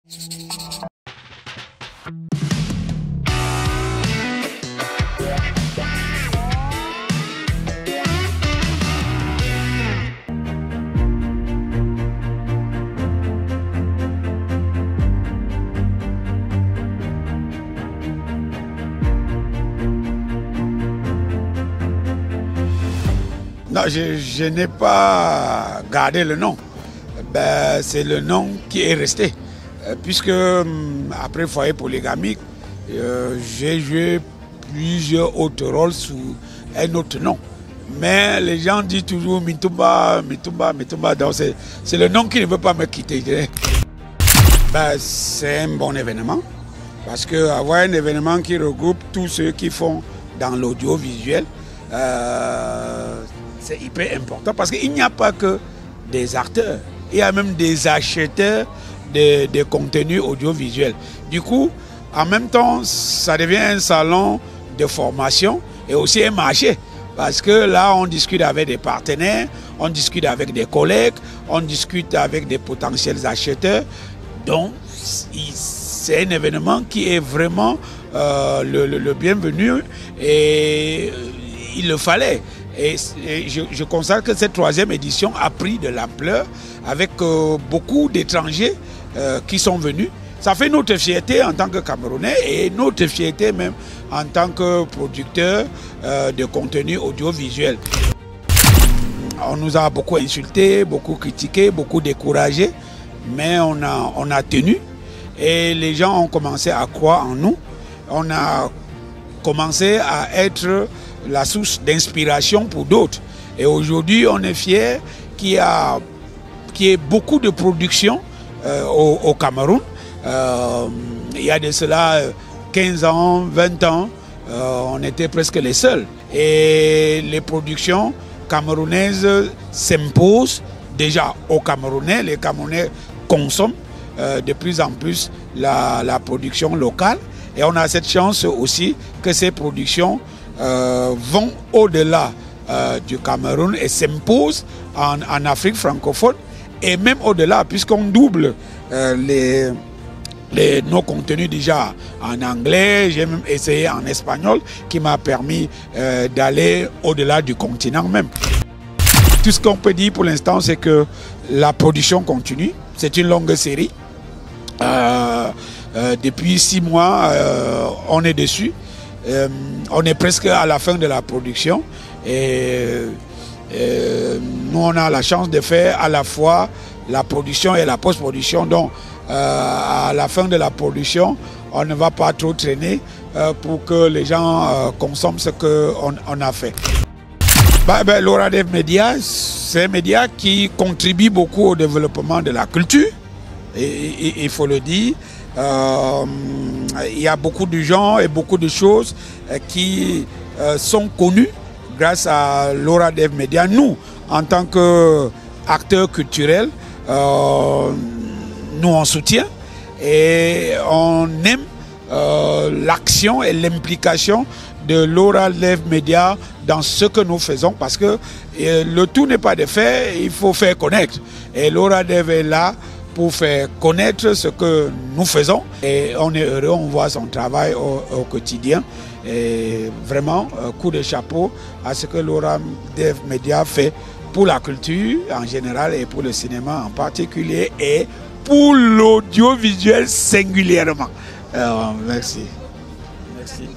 Non, je n'ai pas gardé le nom. Ben, c'est le nom qui est resté. Puisque après Foyer Polygamique, j'ai joué plusieurs autres rôles sous un autre nom. Mais les gens disent toujours Mitumba, Mitumba, Mitumba. Donc c'est le nom qui ne veut pas me quitter. Ben, c'est un bon événement. Parce qu'avoir un événement qui regroupe tous ceux qui font dans l'audiovisuel, c'est hyper important parce qu'il n'y a pas que des acteurs, il y a même des acheteurs de contenus audiovisuels. Du coup, en même temps, ça devient un salon de formation et aussi un marché. Parce que là, on discute avec des partenaires, on discute avec des collègues, on discute avec des potentiels acheteurs. Donc, c'est un événement qui est vraiment le bienvenu et il le fallait. Et je constate que cette troisième édition a pris de l'ampleur avec beaucoup d'étrangers qui sont venus. Ça fait notre fierté en tant que Camerounais et notre fierté même en tant que producteur de contenu audiovisuel. On nous a beaucoup insultés, beaucoup critiqués, beaucoup découragés, mais on a tenu et les gens ont commencé à croire en nous. On a commencé à être la source d'inspiration pour d'autres. Et aujourd'hui, on est fiers qu'il y ait beaucoup de production au Cameroun. Il y a de cela 15 ans, 20 ans, on était presque les seuls. Et les productions camerounaises s'imposent déjà aux Camerounais. Les Camerounais consomment de plus en plus la production locale. Et on a cette chance aussi que ces productions vont au-delà du Cameroun et s'imposent en Afrique francophone et même au-delà puisqu'on double nos contenus déjà en anglais, j'ai même essayé en espagnol qui m'a permis d'aller au-delà du continent même. Tout ce qu'on peut dire pour l'instant c'est que la production continue, c'est une longue série. Depuis 6 mois, on est dessus. On est presque à la fin de la production et nous on a la chance de faire à la fois la production et la post-production. Donc à la fin de la production, on ne va pas trop traîner pour que les gens consomment ce qu'on a fait. L'Oradev Média, c'est un média qui contribue beaucoup au développement de la culture, et il faut le dire. Il y a beaucoup de gens et beaucoup de choses qui sont connues grâce à l'Oradev Média. Nous, en tant qu'acteurs culturels, nous on soutient et on aime l'action et l'implication de l'Oradev Média dans ce que nous faisons parce que le tout n'est pas de faire, il faut faire connaître. Et l'Oradev est là pour faire connaître ce que nous faisons et on est heureux, on voit son travail au quotidien et vraiment coup de chapeau à ce que l'Oradev Média fait pour la culture en général et pour le cinéma en particulier et pour l'audiovisuel singulièrement. Merci. Merci.